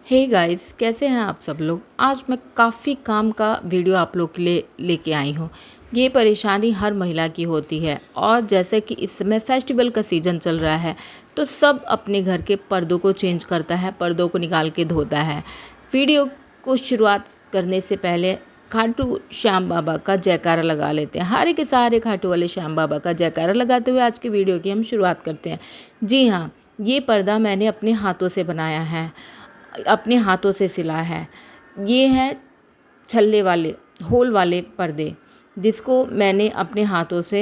Hey guys, कैसे हैं आप सब लोग। आज मैं काफ़ी काम का वीडियो आप लोग के लिए लेके आई हूँ। ये परेशानी हर महिला की होती है और जैसे कि इस समय फेस्टिवल का सीज़न चल रहा है तो सब अपने घर के पर्दों को चेंज करता है, पर्दों को निकाल के धोता है। वीडियो को शुरुआत करने से पहले खाटू श्याम बाबा का जयकारा लगा लेते हैं। हारे के सहारे खाटू वाले श्याम बाबा का जयकारा लगाते हुए आज की वीडियो की हम शुरुआत करते हैं। जी हाँ, ये पर्दा मैंने अपने हाथों से बनाया है, अपने हाथों से सिला है। ये है छल्ले वाले होल वाले पर्दे, जिसको मैंने अपने हाथों से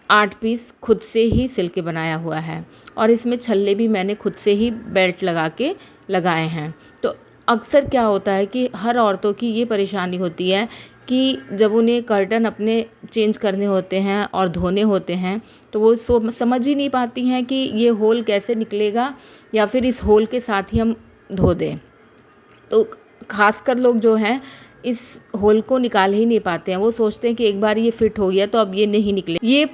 8 पीस खुद से ही सिल के बनाया हुआ है और इसमें छल्ले भी मैंने खुद से ही बेल्ट लगा के लगाए हैं। तो अक्सर क्या होता है कि हर औरतों की ये परेशानी होती है कि जब उन्हें कर्टन अपने चेंज करने होते हैं और धोने होते हैं तो वो समझ ही नहीं पाती हैं कि ये होल कैसे निकलेगा या फिर इस होल के साथ ही हम धो दें। तो खासकर लोग जो हैं इस होल को निकाल ही नहीं पाते हैं। वो सोचते हैं कि एक बार ये फिट हो गया तो अब ये नहीं निकले। ये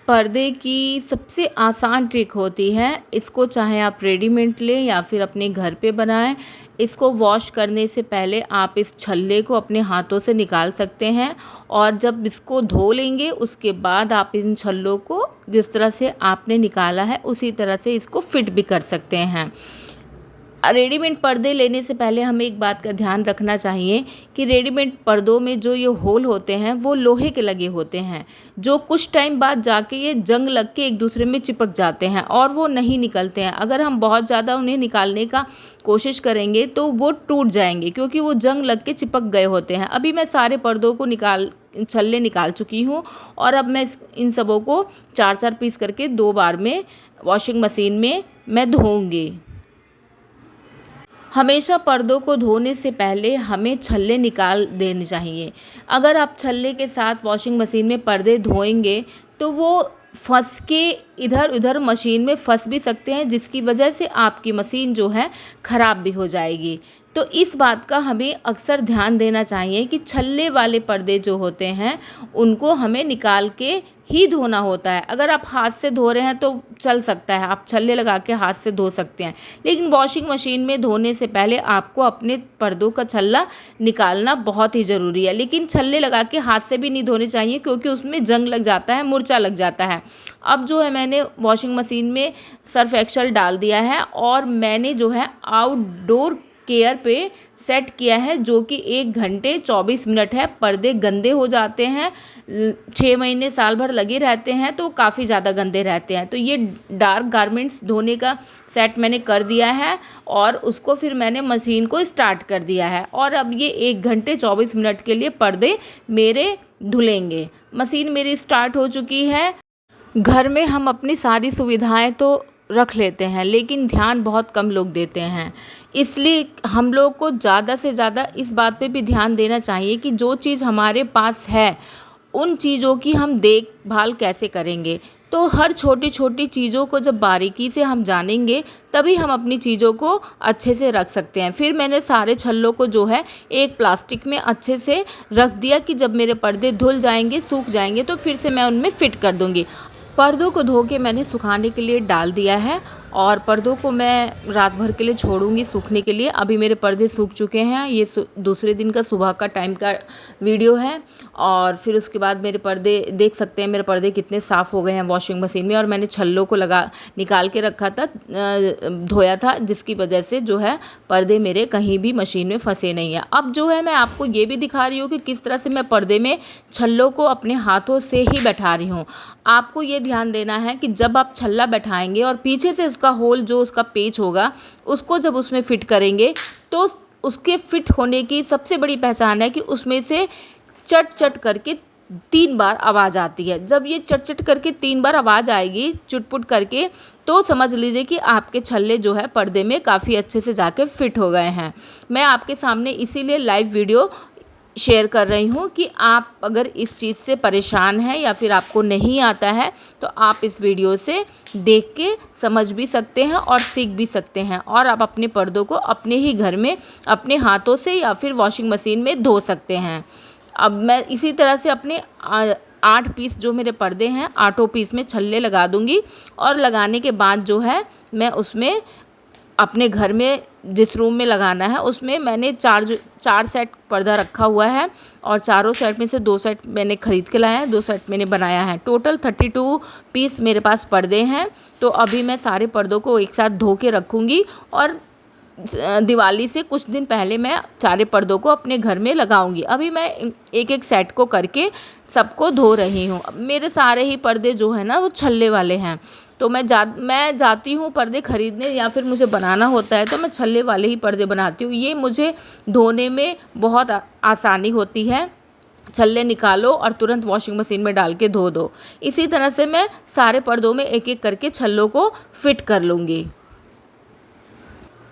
पर्दे की सबसे आसान ट्रिक होती है। इसको चाहे आप रेडीमेड लें या फिर अपने घर पे बनाएं। इसको वॉश करने से पहले आप इस छल्ले को अपने हाथों से निकाल सकते हैं और जब इसको धो लेंगे उसके बाद आप इन छल्लों को जिस तरह से आपने निकाला है उसी तरह से इसको फिट भी कर सकते हैं। रेडीमेड पर्दे लेने से पहले हमें एक बात का ध्यान रखना चाहिए कि रेडीमेड पर्दों में जो ये होल होते हैं वो लोहे के लगे होते हैं, जो कुछ टाइम बाद जाके ये जंग लग के एक दूसरे में चिपक जाते हैं और वो नहीं निकलते हैं। अगर हम बहुत ज़्यादा उन्हें निकालने का कोशिश करेंगे तो वो टूट जाएंगे क्योंकि वो जंग लग के चिपक गए होते हैं। अभी मैं सारे पर्दों को छल्ले निकाल चुकी हूँ और अब मैं इन सबों को 4-4 पीस करके 2 बार में वॉशिंग मशीन में मैं धोऊंगी। हमेशा पर्दों को धोने से पहले हमें छल्ले निकाल देने चाहिए। अगर आप छल्ले के साथ वॉशिंग मशीन में पर्दे धोएंगे तो वो फंस के इधर उधर मशीन में फंस भी सकते हैं, जिसकी वजह से आपकी मशीन जो है ख़राब भी हो जाएगी। तो इस बात का हमें अक्सर ध्यान देना चाहिए कि छल्ले वाले पर्दे जो होते हैं उनको हमें निकाल के ही धोना होता है। अगर आप हाथ से धो रहे हैं तो चल सकता है, आप छल्ले लगा के हाथ से धो सकते हैं, लेकिन वॉशिंग मशीन में धोने से पहले आपको अपने पर्दों का छल्ला निकालना बहुत ही ज़रूरी है। लेकिन छल्ले लगा के हाथ से भी नहीं धोने चाहिए क्योंकि उसमें जंग लग जाता है, मुरचा लग जाता है। अब जो है मैंने वॉशिंग मशीन में सर्फ एक्सेल डाल दिया है और मैंने जो है आउटडोर केयर पे सेट किया है, जो कि 1 घंटे 24 मिनट है। पर्दे गंदे हो जाते हैं, 6 महीने साल भर लगे रहते हैं तो काफ़ी ज़्यादा गंदे रहते हैं। तो ये डार्क गारमेंट्स धोने का सेट मैंने कर दिया है और उसको फिर मैंने मशीन को स्टार्ट कर दिया है और अब ये 1 घंटे 24 मिनट के लिए पर्दे मेरे धुलेंगे। मशीन मेरी स्टार्ट हो चुकी है। घर में हम अपनी सारी सुविधाएं तो रख लेते हैं लेकिन ध्यान बहुत कम लोग देते हैं, इसलिए हम लोग को ज़्यादा से ज़्यादा इस बात पे भी ध्यान देना चाहिए कि जो चीज़ हमारे पास है उन चीज़ों की हम देखभाल कैसे करेंगे। तो हर छोटी छोटी चीज़ों को जब बारीकी से हम जानेंगे तभी हम अपनी चीज़ों को अच्छे से रख सकते हैं। फिर मैंने सारे छल्लों को जो है एक प्लास्टिक में अच्छे से रख दिया कि जब मेरे पर्दे धुल जाएंगे, सूख जाएंगे तो फिर से मैं उनमें फ़िट कर दूँगी। पर्दों को धो के मैंने सुखाने के लिए डाल दिया है और पर्दों को मैं रात भर के लिए छोड़ूंगी सूखने के लिए। अभी मेरे पर्दे सूख चुके हैं। ये दूसरे दिन का सुबह का टाइम का वीडियो है और फिर उसके बाद मेरे पर्दे देख सकते हैं, मेरे पर्दे कितने साफ़ हो गए हैं वॉशिंग मशीन में। और मैंने छल्लों को निकाल के रखा था, धोया था, जिसकी वजह से जो है पर्दे मेरे कहीं भी मशीन में फंसे नहीं है। अब जो है मैं आपको ये भी दिखा रही हूँ कि किस तरह से मैं पर्दे में छल्लों को अपने हाथों से ही बैठा रही हूँ। आपको ये ध्यान देना है कि जब आप छल्ला बैठाएंगे और पीछे से उसका होल जो उसका पेच होगा उसको जब उसमें फिट करेंगे तो उसके फिट होने की सबसे बड़ी पहचान है कि उसमें से चट चट करके 3 बार आवाज़ आती है। जब ये चट चट करके 3 बार आवाज़ आएगी चुटपुट करके तो समझ लीजिए कि आपके छल्ले जो है पर्दे में काफ़ी अच्छे से जाके फिट हो गए हैं। मैं आपके सामने इसीलिए लाइव वीडियो शेयर कर रही हूँ कि आप अगर इस चीज़ से परेशान हैं या फिर आपको नहीं आता है तो आप इस वीडियो से देख के समझ भी सकते हैं और सीख भी सकते हैं और आप अपने पर्दों को अपने ही घर में अपने हाथों से या फिर वॉशिंग मशीन में धो सकते हैं। अब मैं इसी तरह से अपने 8 पीस जो मेरे पर्दे हैं 8 पीस में छल्ले लगा दूँगी और लगाने के बाद जो है मैं उसमें अपने घर में जिस रूम में लगाना है उसमें मैंने 4 सेट पर्दा रखा हुआ है और चारों सेट में से 2 सेट मैंने ख़रीद के लाया है, 2 सेट मैंने बनाया है। टोटल 32 पीस मेरे पास पर्दे हैं। तो अभी मैं सारे पर्दों को एक साथ धो के रखूँगी और दिवाली से कुछ दिन पहले मैं सारे पर्दों को अपने घर में लगाऊंगी। अभी मैं एक एक सेट को करके सबको धो रही हूँ। मेरे सारे ही पर्दे जो है ना वो छल्ले वाले हैं। तो मैं जाती हूँ पर्दे ख़रीदने या फिर मुझे बनाना होता है तो मैं छल्ले वाले ही पर्दे बनाती हूँ। ये मुझे धोने में बहुत आसानी होती है। छल्ले निकालो और तुरंत वॉशिंग मशीन में डाल के धो दो। इसी तरह से मैं सारे पर्दों में एक एक करके छल्लों को फिट कर लूँगी।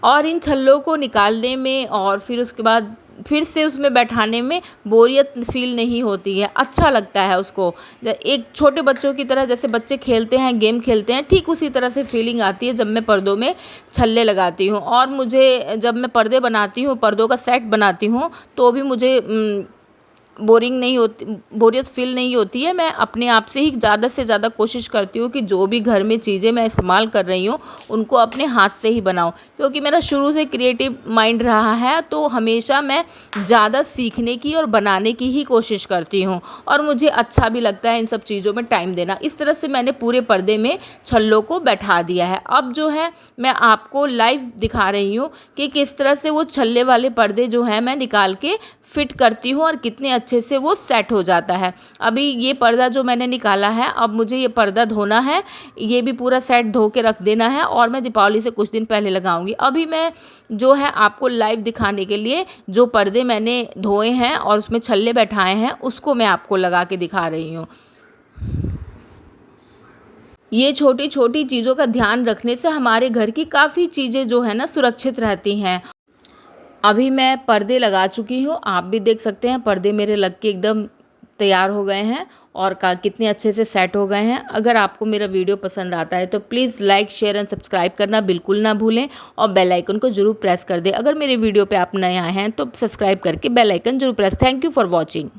और इन छल्लों को निकालने में और फिर उसके बाद फिर से उसमें बैठाने में बोरियत फ़ील नहीं होती है, अच्छा लगता है उसको। एक छोटे बच्चों की तरह जैसे बच्चे खेलते हैं, गेम खेलते हैं, ठीक उसी तरह से फीलिंग आती है जब मैं पर्दों में छल्ले लगाती हूँ। और मुझे जब मैं पर्दे बनाती हूँ, पर्दों का सेट बनाती हूँ, तो भी मुझे बोरियत फ़ील नहीं होती है। मैं अपने आप से ही ज़्यादा से ज़्यादा कोशिश करती हूँ कि जो भी घर में चीज़ें मैं इस्तेमाल कर रही हूँ उनको अपने हाथ से ही बनाऊँ, क्योंकि मेरा शुरू से क्रिएटिव माइंड रहा है। तो हमेशा मैं ज़्यादा सीखने की और बनाने की ही कोशिश करती हूँ और मुझे अच्छा भी लगता है इन सब चीज़ों में टाइम देना। इस तरह से मैंने पूरे पर्दे में छल्लों को बैठा दिया है। अब जो है मैं आपको लाइव दिखा रही हूँ कि किस तरह से वो छल्ले वाले पर्दे जो हैं मैं निकाल के फिट करती हूँ और कितने अच्छे से वो सेट हो जाता है। अभी ये पर्दा जो मैंने निकाला है, अब मुझे ये पर्दा धोना है, ये भी पूरा सेट धो के रख देना है और मैं दीपावली से कुछ दिन पहले लगाऊंगी। अभी मैं जो है आपको लाइव दिखाने के लिए जो पर्दे मैंने धोए हैं और उसमें छल्ले बैठाए हैं उसको मैं आपको लगा के दिखा रही हूँ। ये छोटी छोटी चीज़ों का ध्यान रखने से हमारे घर की काफ़ी चीज़ें जो है ना सुरक्षित रहती हैं। अभी मैं पर्दे लगा चुकी हूँ, आप भी देख सकते हैं पर्दे मेरे लग के एकदम तैयार हो गए हैं और कितने अच्छे से सेट हो गए हैं। अगर आपको मेरा वीडियो पसंद आता है तो please like share and subscribe करना बिल्कुल ना भूलें और बेल आइकन को ज़रूर प्रेस कर दें। अगर मेरे वीडियो पे आप नए आए हैं तो सब्सक्राइब करके बेल आइकन ज़रूर press. Thank you for watching.